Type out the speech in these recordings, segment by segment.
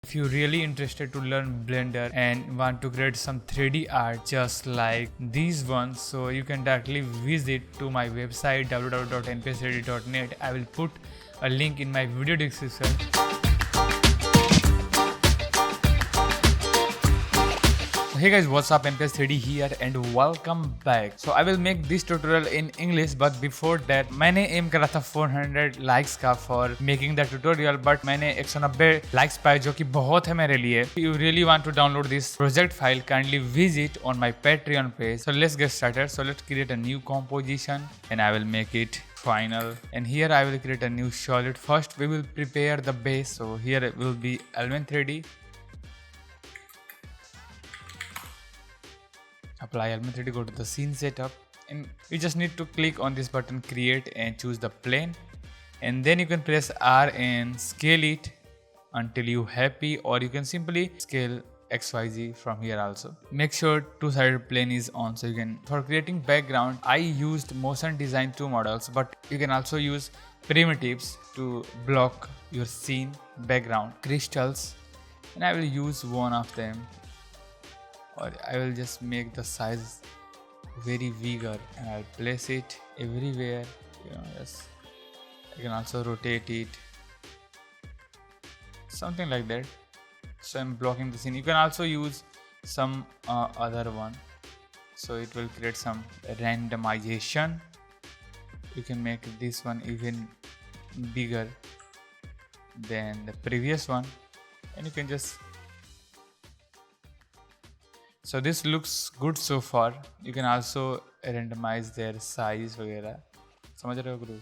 If you're really interested to learn Blender and want to create some 3D art just like these ones, so you can directly visit to my website www.nps3d.net. I will put a link in my video description. Hey guys, what's up? NPS3D here and welcome back. So I will make this tutorial in English, but before that मैंने aim करा था 400 likes का for making the tutorial, but मैंने 190 likes पाए जो कि बहुत है मेरे लिए. If you really want to download this project file, kindly visit on my Patreon page. So let's get started. So let's create a new composition and I will make it final, and here I will create a new solid. First we will prepare the base, so here it will be Element 3D. Apply Element 3D, go to the scene setup, and you just need to click on this button create and choose the plane, and then you can press R and scale it until you happy, or you can simply scale XYZ from here also. Make sure two-sided plane is on, so you can. For creating background, I used Motion Design 2 models, but you can also use primitives to block your scene background crystals, and I will use one of them. Or I will just make the size very bigger and I'll place it everywhere, yes. I can also rotate it, something like that. So I'm blocking the scene. You can also use some other one, so it will create some randomization. You can make this one even bigger than the previous one, and you can just. So this looks good so far. You can also randomize their size वगैरह, समझ रहे हो गुरु?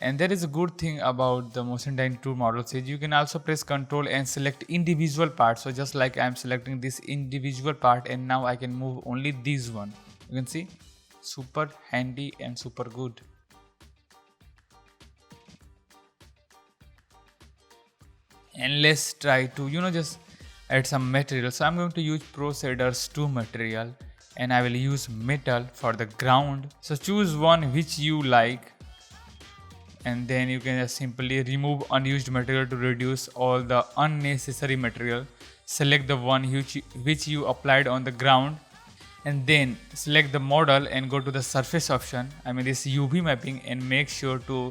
And there is a good thing about the Motion Design 2 models is you can also press Ctrl and select individual parts. So just like I am selecting this individual part, and now I can move only this one. You can see, super handy and super good. And let's try to just add some material. So I'm going to use Pro Shaders 2 material, and I will use metal for the ground. So choose one which you like, and then you can just simply remove unused material to reduce all the unnecessary material. Select the one which you applied on the ground, and then select the model and go to the surface option, this UV mapping, and make sure to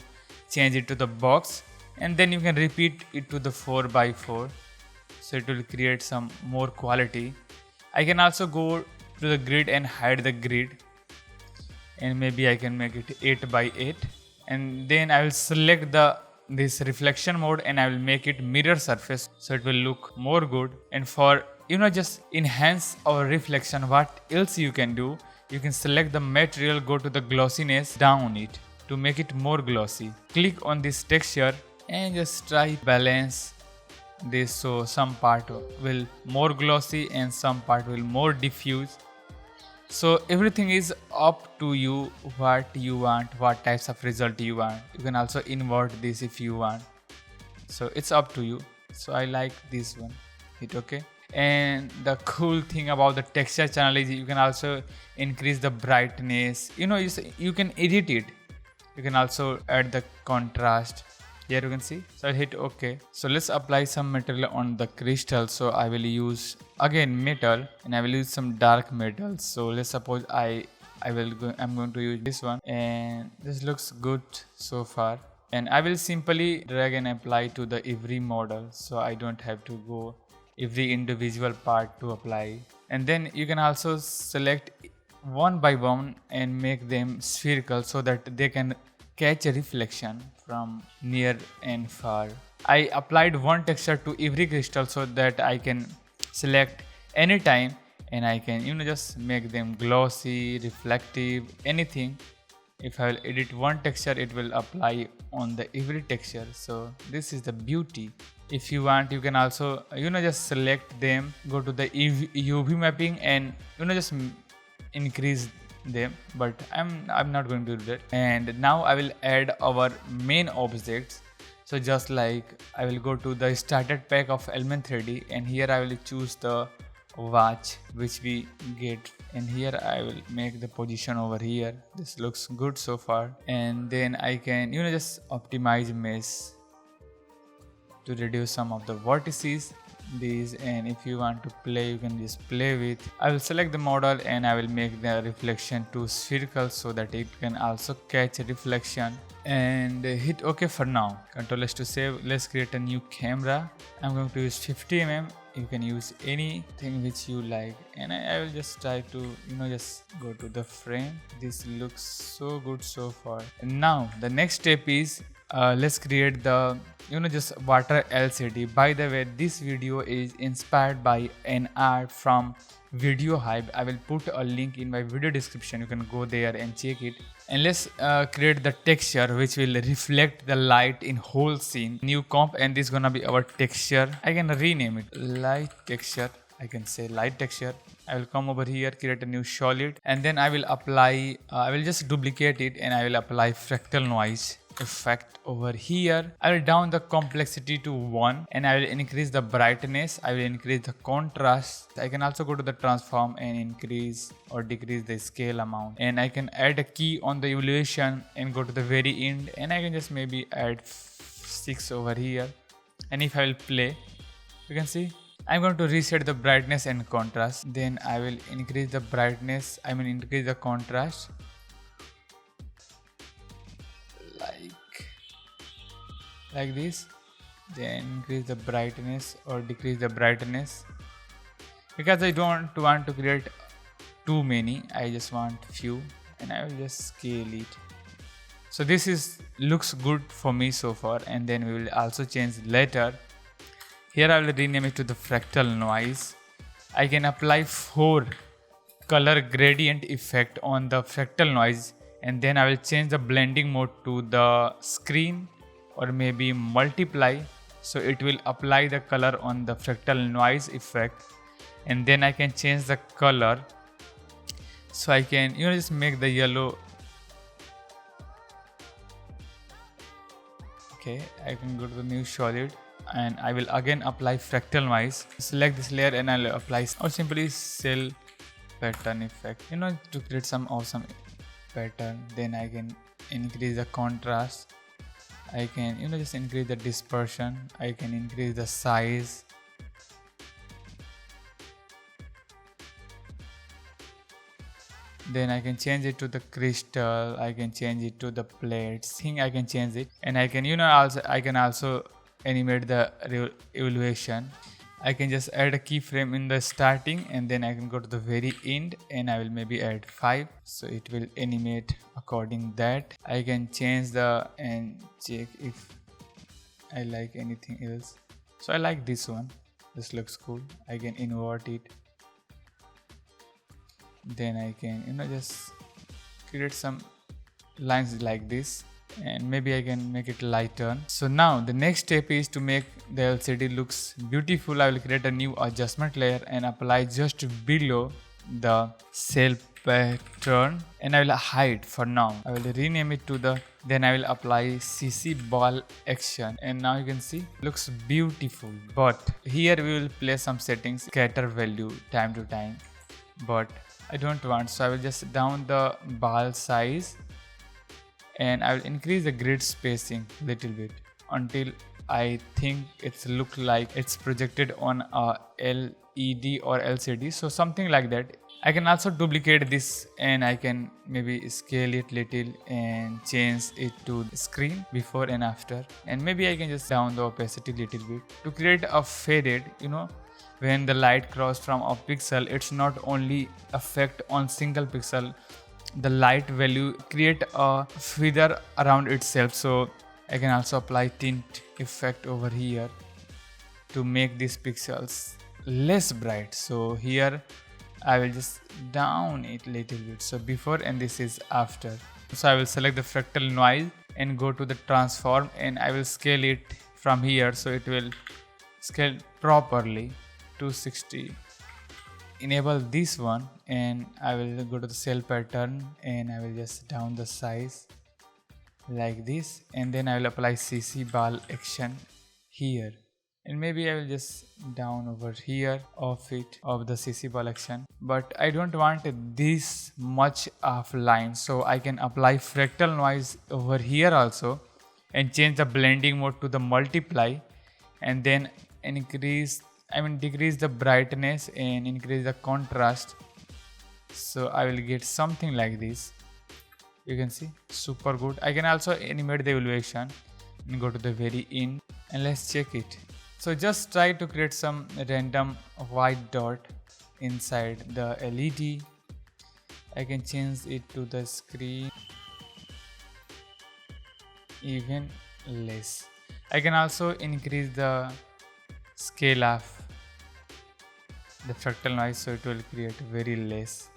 change it to the box, and then you can repeat it to the 4x4. So it will create some more quality. I can also go to the grid and hide the grid, and maybe I can make it 8x8, and then I will select this reflection mode and I will make it mirror surface, so it will look more good. And for just enhance our reflection, what else you can do, you can select the material, go to the glossiness, down it to make it more glossy. Click on this texture and just try balance this, so some part will more glossy and some part will more diffuse. So everything is up to you, what you want, what types of result you want. You can also invert this if you want, so it's up to you. So I like this one, hit OK. And the cool thing about the texture channel is you can also increase the brightness. You can edit it. You can also add the contrast. Here you can see. So I'll hit OK. So let's apply some material on the crystal. So I will use again metal, and I will use some dark metals. So let's suppose I'm going to use this one, and this looks good so far. And I will simply drag and apply to the every model, so I don't have to go every individual part to apply. And then you can also select one by one and make them spherical so that they can catch a reflection from near and far. I applied one texture to every crystal so that I can select anytime, and I can just make them glossy, reflective, anything. If I will edit one texture, it will apply on the every texture. So this is the beauty. If you want, you can also just select them, go to the UV mapping, and just increase them, but I'm not going to do that. And now I will add our main objects. So just like I will go to the starter pack of Element 3D, and here I will choose the watch which we get, and here I will make the position over here. This looks good so far. And then I can just optimize mesh to reduce some of the vertices these, and if you want to play you can just play with. I will select the model and I will make the reflection to spherical so that it can also catch reflection, and hit OK for now. Ctrl S to save. Let's create a new camera. I'm going to use 50mm. You can use anything which you like, and I will just try to just go to the frame. This looks so good so far. And now the next step is let's create the just water LCD. By the way, this video is inspired by an art from Video Hype. I will put a link in my video description. You can go there and check it. And let's create the texture which will reflect the light in whole scene. New comp, and this is gonna be our texture. I can rename it light texture. I can say light texture. I will come over here, create a new solid, and then I will apply, I will just duplicate it and I will apply fractal noise effect over here. I will down the complexity to 1 and I will increase the brightness. I will increase the contrast. I can also go to the transform and increase or decrease the scale amount, and I can add a key on the evaluation and go to the very end, and I can just maybe add 6 over here. And if I will play, you can see I'm going to reset the brightness and contrast. Then I will increase the brightness, increase the contrast like this, then increase the brightness or decrease the brightness, because I don't want to create too many, I just want few, and I will just scale it. So this looks good for me so far, and then we will also change later. Here I will rename it to the fractal noise. I can apply 4 color gradient effect on the fractal noise, and then I will change the blending mode to the screen or maybe multiply, so it will apply the color on the fractal noise effect, and then I can change the color. So I can just make the yellow. Okay, I can go to the new solid and I will again apply fractal noise. Select this layer and I'll apply or simply cell pattern effect, to create some awesome pattern. Then I can increase the contrast. I can just increase the dispersion. I can increase the size. Then I can change it to the crystal. I can change it to the plates. I can change it, and I can I can also animate the evaluation. I can just add a keyframe in the starting, and then I can go to the very end and I will maybe add 5, so it will animate according that. I can change and check if I like anything else. So I like this one. This looks cool. I can invert it. Then I can just create some lines like this, and maybe I can make it lighter. So now the next step is to make the LCD looks beautiful. I will create a new adjustment layer and apply just below the cell pattern, and I will hide for now. I will rename it to then I will apply CC ball action, and now you can see looks beautiful. But here we will place some settings, scatter value time to time, but I don't want, so I will just down the ball size and I will increase the grid spacing little bit until I think it's look like it's projected on a LED or LCD, so something like that. I can also duplicate this and I can maybe scale it little and change it to screen before and after, and maybe I can just down the opacity little bit to create a faded, when the light cross from a pixel, it's not only affect on single pixel, the light value create a feather around itself. So I can also apply tint effect over here to make these pixels less bright. So here I will just down it little bit, so before and this is after. So I will select the fractal noise and go to the transform, and I will scale it from here so it will scale properly 260. Enable this one and I will go to the cell pattern and I will just down the size like this, and then I will apply CC ball action here, and maybe I will just down over here of the CC ball action, but I don't want this much of line, so I can apply fractal noise over here also and change the blending mode to the multiply, and then decrease the brightness and increase the contrast. So I will get something like this. You can see, super good. I can also animate the elevation and go to the very end and let's check it. So just try to create some random white dot inside the LED. I can change it to the screen even less. I can also increase the scale of the fractal noise, so it will create very less.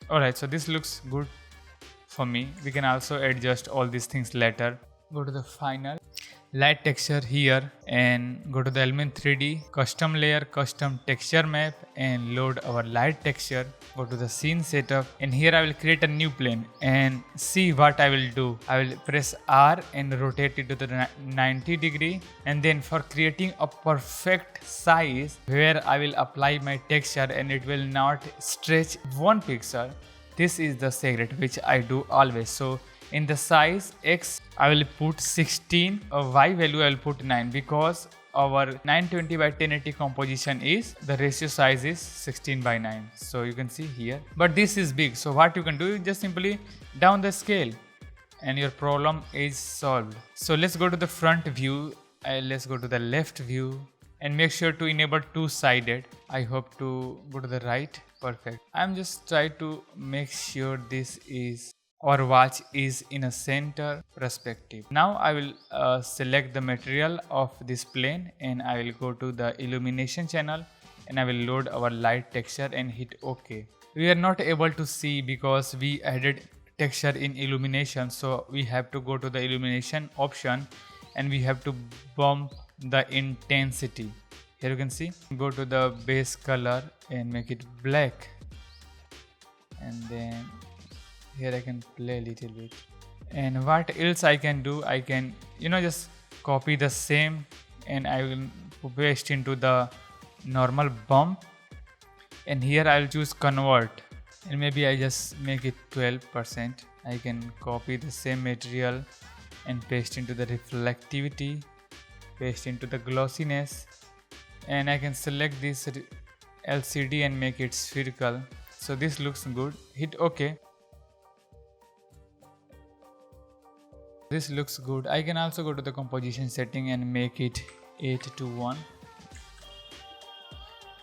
Alright, so this looks good for me. We can also adjust all these things later. Go to the final light texture here and go to the element 3D, custom layer, custom texture map, and load our light texture. Go to the scene setup, and here I will create a new plane and see what I will do. I will press R and rotate it to the 90 degree, and then for creating a perfect size where I will apply my texture and it will not stretch 1 pixel. This is the secret which I do always. So in the size X I will put 16, Y value I will put 9, because our 920 by 1080 composition is, the ratio size is 16 by 9. So you can see here, but this is big. So what you can do is just simply down the scale and your problem is solved. So let's go to the front view, let's go to the left view and make sure to enable two-sided. I hope to go to the right. Perfect. I'm just trying to make sure this is, our watch is in a center perspective. Now I will select the material of this plane and I will go to the illumination channel and I will load our light texture and hit OK. We are not able to see because we added texture in illumination, so we have to go to the illumination option and we have to bump the intensity. Here you can see, go to the base color and make it black, and then here I can play a little bit. And what else I can do, I can just copy the same and I will paste into the normal bump, and here I will choose convert and maybe I just make it 12%. I can copy the same material and paste into the reflectivity, paste into the glossiness, and I can select this LCD and make it spherical. So this looks good. Hit OK. This looks good. I can also go to the composition setting and make it 8:1.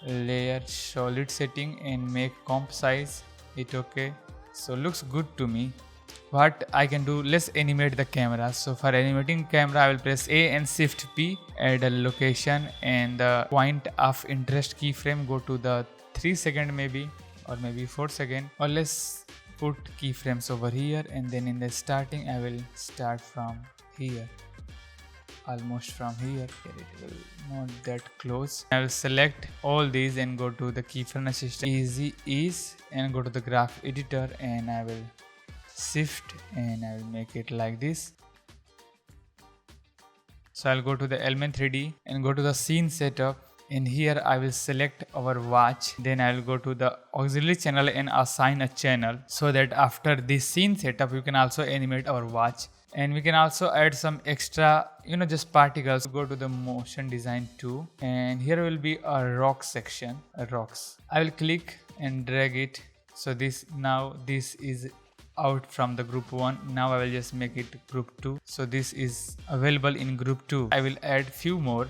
Layer solid setting and make comp size. Hit OK. So looks good to me. What I can do, let's animate the camera. So for animating camera, I will press A and Shift P, add a location and the point of interest keyframe. Go to the 3 second maybe, or maybe 4 second, or let's put keyframes over here, and then in the starting I will start from here, almost from here. It will not that close. I will select all these and go to the keyframe assistant, easy ease, and go to the graph editor and I will shift and I will make it like this. So I'll go to the element 3D and go to the scene setup. In here I will select our watch, then I will go to the auxiliary channel and assign a channel, so that after this scene setup you can also animate our watch. And we can also add some extra just particles. Go to the motion design 2 and here will be a rock section, rocks. I will click and drag it. So this is out from the group 1. Now I will just make it group 2. So this is available in group 2. I will add few more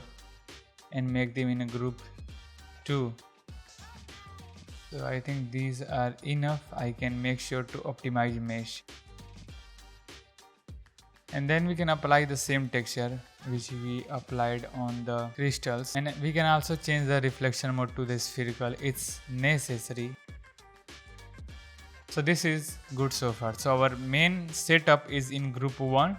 and make them in a group 2. So I think these are enough. I can make sure to optimize mesh. And then we can apply the same texture which we applied on the crystals. And we can also change the reflection mode to the spherical. It's necessary. So this is good so far. So our main setup is in group 1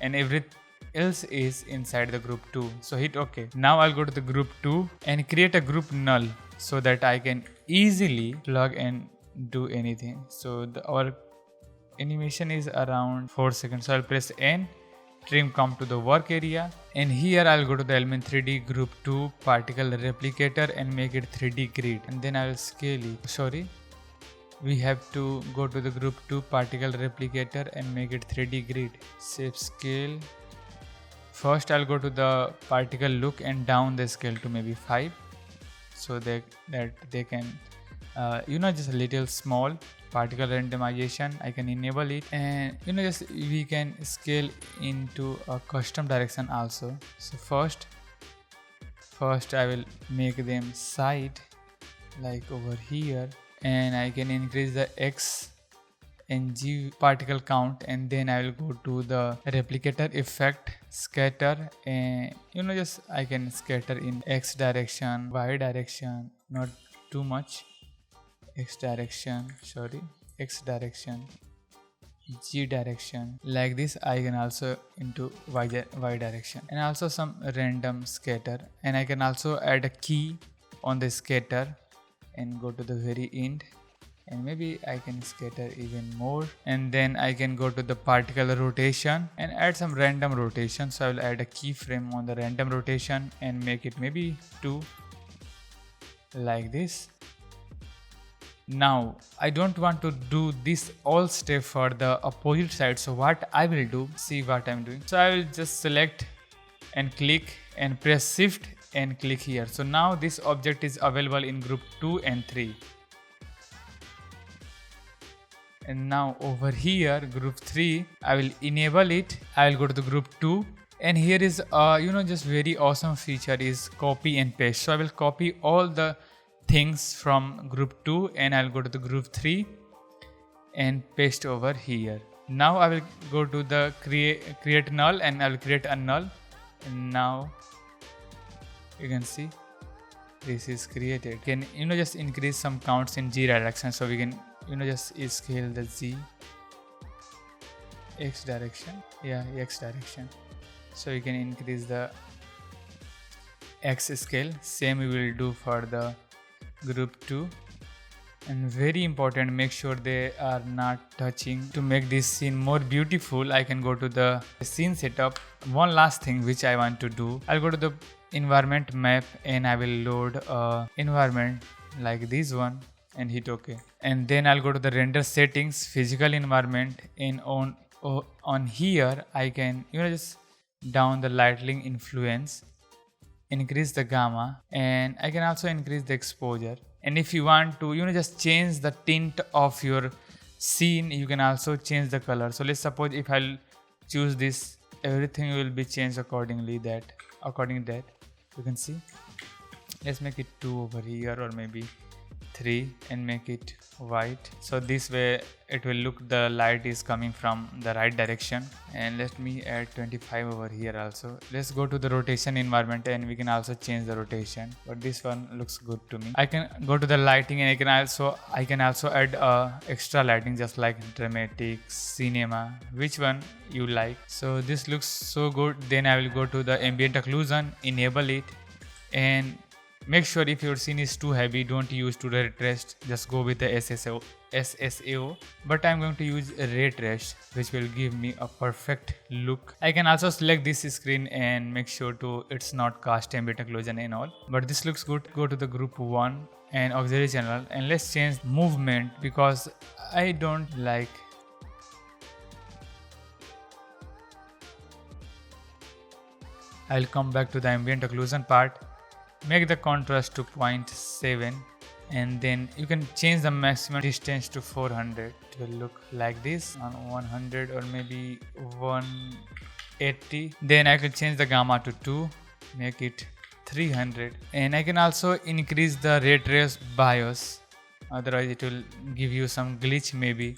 and everything else is inside the group 2. So hit OK. Now I'll go to the group 2 and create a group null so that I can easily plug and do anything. So our animation is around 4 seconds. So I'll press N, trim come to the work area, and here I'll go to the element 3D group 2 particle replicator and make it 3D grid, and then I will scale it. we have to go to the group 2 particle replicator and make it 3D grid. Shape scale. First I'll go to the particle look and down the scale to maybe 5, so that they can just a little small particle randomization. I can enable it, and just we can scale into a custom direction also. So first I will make them side like over here, and I can increase the X and G particle count, and then I will go to the replicator effect, scatter, and just I can scatter in X direction, Y direction, not too much, X direction, G direction, like this. I can also into Y direction, and also some random scatter, and I can also add a key on the scatter and go to the very end, and maybe I can scatter even more, and then I can go to the particle rotation and add some random rotation. So I will add a keyframe on the random rotation and make it maybe 2, like this. Now I don't want to do this all step for the opposite side, so what I will do, see what I'm doing. So I will just select and click and press shift and click here. So now this object is available in group 2 and 3. And now over here group 3, I will enable it. I will go to the group 2, and here is just very awesome feature is copy and paste. So I will copy all the things from group 2 and I'll go to the group 3 and paste over here. Now I will go to the create null, and I will create a null, and now you can see this is created. Can just increase some counts in G direction, so we can just scale the Z X direction, X direction, so you can increase the X scale. Same we will do for the group 2, and very important, make sure they are not touching. To make this scene more beautiful, I can go to the scene setup. One last thing which I want to do, I'll go to the environment map and I will load a environment like this one and hit OK, and then I'll go to the render settings, physical environment, and on here I can just down the lightning influence, increase the gamma, and I can also increase the exposure. And if you want to just change the tint of your scene, you can also change the color. So let's suppose if I'll choose this, everything will be changed accordingly that you can see. Let's make it 2 over here, or maybe 3, and make it white, so this way it will look the light is coming from the right direction. And let me add 25 over here also. Let's go to the rotation environment, and we can also change the rotation, but this one looks good to me. I can go to the lighting, and I can also add extra lighting, just like dramatic, cinema, which one you like. So this looks so good. Then I will go to the ambient occlusion, enable it, and make sure if your scene is too heavy, don't use to ray traced, just go with the SSAO. But I'm going to use a ray traced, which will give me a perfect look. I can also select this screen and make sure to it's not cast ambient occlusion and all, but this looks good. Go to the group 1 and auxiliary channel, and let's change movement, because I don't like I'll come back to the ambient occlusion part. Make the contrast to 0.7, and then you can change the maximum distance to 400. It will look like this on 100 or maybe 180. Then I can change the gamma to 2, make it 300, and I can also increase the ray trace BIOS, otherwise it will give you some glitch maybe.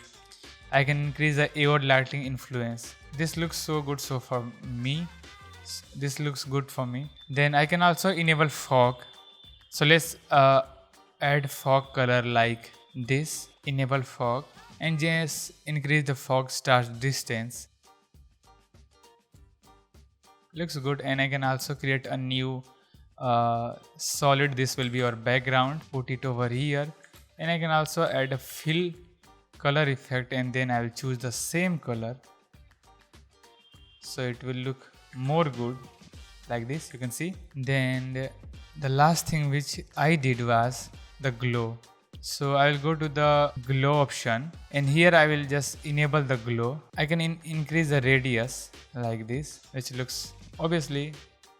I can increase the AOD lighting influence. This looks so good so for me. This looks good for me. Then I can also enable fog. So let's add fog color like this, enable fog, and just increase the fog start distance. Looks good. And I can also create a new solid. This will be our background, put it over here, and I can also add a fill color effect, and then I will choose the same color, so it will look more good like this, you can see. Then the last thing which I did was the glow. So I will go to the glow option, and here I will just enable the glow. I can increase the radius like this, which looks obviously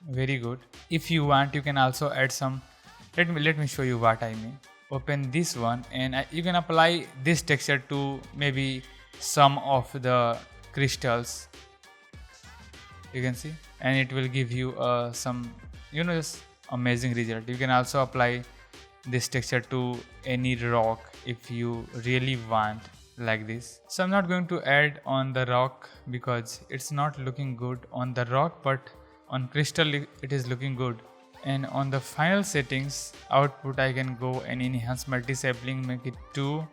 very good. If you want, you can also add some. Let me show you what I mean. Open this one, and you can apply this texture to maybe some of the crystals. You can see, and it will give you some, just amazing result. You can also apply this texture to any rock if you really want, like this. So I'm not going to add on the rock because it's not looking good on the rock, but on crystal it is looking good. And on the final settings output, I can go and enhance multi-sampling, make it 2,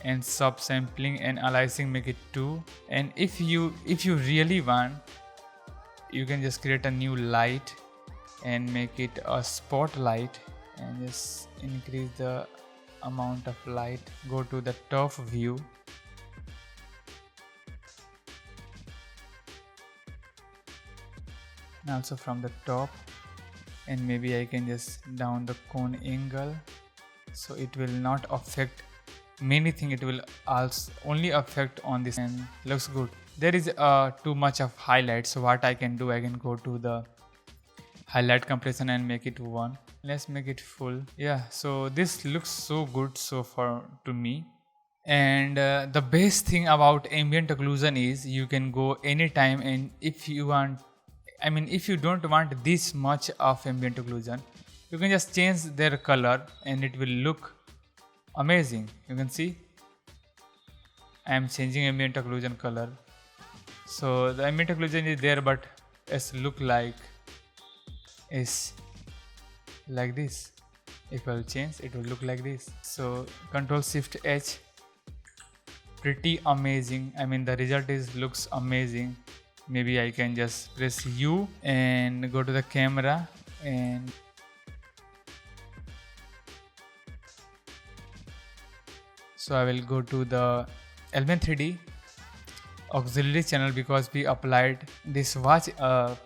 and subsampling and aliasing, make it 2. And if you really want, you can just create a new light and make it a spotlight, and just increase the amount of light. Go to the top view, and also from the top, and maybe I can just down the cone angle, so it will not affect many things. It will also only affect on this, and looks good. There is too much of highlight, so what I can do, I can go to the highlight compression and make it 1. Let's make it full. Yeah, so this looks so good so far to me. And the best thing about ambient occlusion is you can go anytime, and if you want, if you don't want this much of ambient occlusion, you can just change their color and it will look amazing. You can see I am changing ambient occlusion color, so the ambient occlusion is there, but it's look like is like this. If I will change, it will look like this. So Control Shift H, pretty amazing. The result looks amazing. Maybe I can just press U and go to the camera, and so I will go to the Element 3D auxiliary channel, because we applied this watch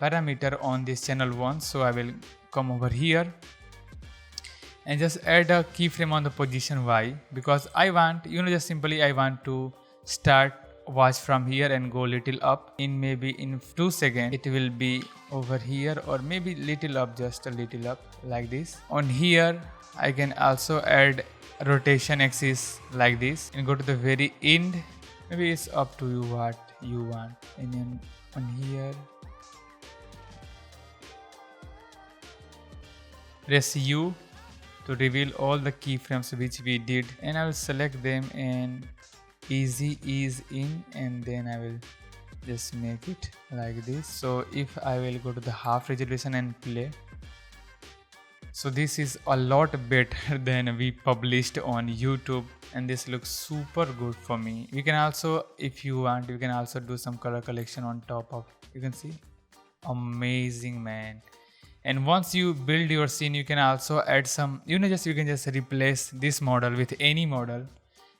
parameter on this channel 1. So I will come over here and just add a keyframe on the position Y, because I want, just simply I want to start watch from here and go little up. Maybe in 2 seconds it will be over here, or maybe little up, just a little up like this. On here I can also add rotation axis like this, and go to the very end. Maybe it's up to you what you want. And then on here press U to reveal all the keyframes which we did, and I will select them and easy ease in, and then I will just make it like this. So if I will go to the half resolution and play, so this is a lot better than we published on YouTube, and this looks super good for me. You can also, if you want, you can also do some color correction on top of. You can see, amazing, man. And once you build your scene, you can also add some, you can just replace this model with any model,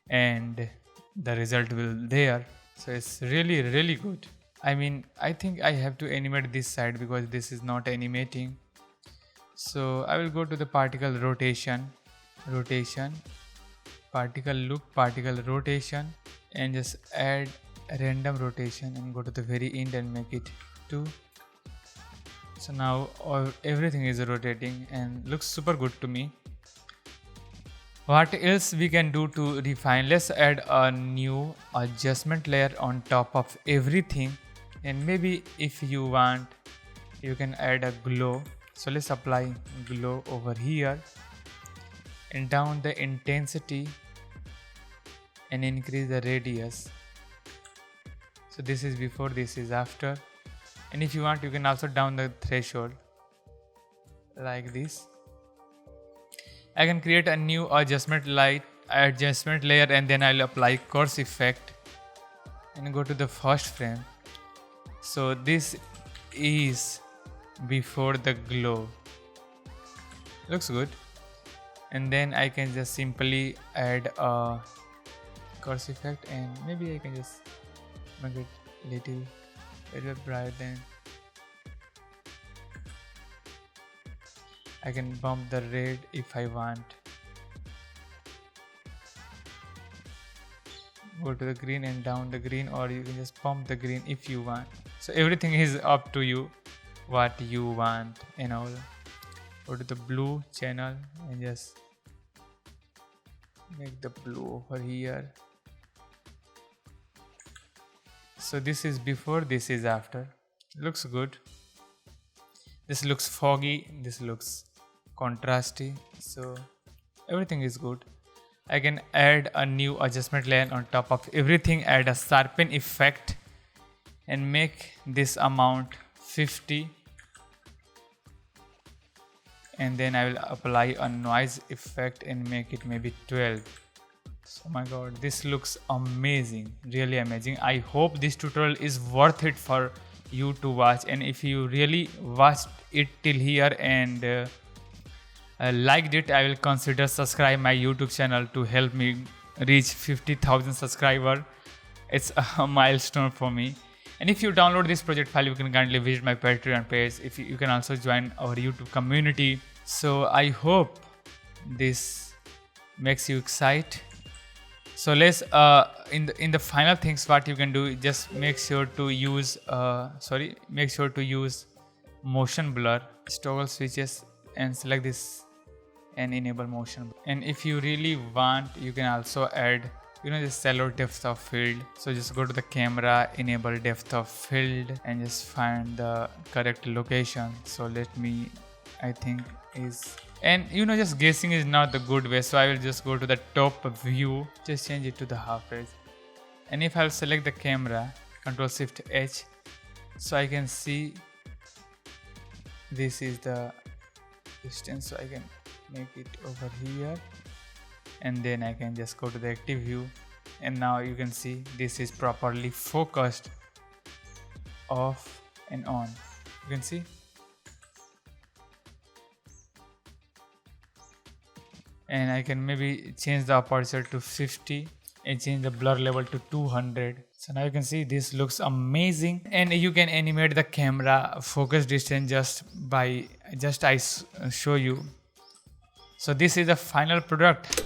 and the result will there. So it's really, really good. I think I have to animate this side because this is not animating. So I will go to the particle rotation, particle look, particle rotation, and just add random rotation, and go to the very end and make it 2. So now everything is rotating and looks super good to me. What else we can do to refine? Let's add a new adjustment layer on top of everything, and maybe if you want, you can add a glow. So let's apply glow over here, and down the intensity and increase the radius. So this is before, this is after. And if you want, you can also down the threshold like this. I can create a new adjustment layer, and then I'll apply coarse effect and go to the first frame. So this is before the glow. Looks good. And then I can just simply add a coarse effect, and maybe I can just make it little bright. Then I can bump the red if I want. go to the green and down the green, or you can just pump the green if you want. So everything is up to you what you want and all. Go to the blue channel and just make the blue over here. So this is before, this is after. Looks good. This looks foggy, this looks contrasty, so everything is good. I can add a new adjustment layer on top of everything, add a sharpen effect and make this amount 50, and then I will apply a noise effect and make it maybe 12. So my god, this looks amazing, really amazing. I hope this tutorial is worth it for you to watch, and if you really watched it till here and liked it, I will consider subscribe my YouTube channel to help me reach 50,000 subscriber. It's a milestone for me. And if you download this project file, you can kindly visit my Patreon page. If you can also join our YouTube community. So I hope this makes you excited. So let's in the final things what you can do, just make sure to use motion blur, toggle switches and select this and enable motion. And if you really want, you can also add the shallow depth of field. So just go to the camera, enable depth of field and just find the correct location. So let me, I think is, and just guessing is not the good way, so I will just go to the top view, just change it to the half edge, and if I'll select the camera, Ctrl Shift H, so I can see this is the distance, so I can make it over here, and then I can just go to the active view, and now you can see this is properly focused off and on. You can see. And I can maybe change the aperture to 50 and change the blur level to 200. So now you can see this looks amazing, and you can animate the camera focus distance just I show you. So this is the final product.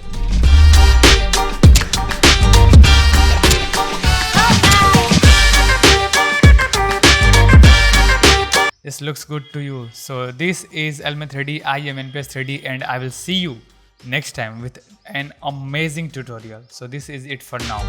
This looks good to you. So this is Element 3D. I am NPS 3D, and I will see you next time with an amazing tutorial. So this is it for now.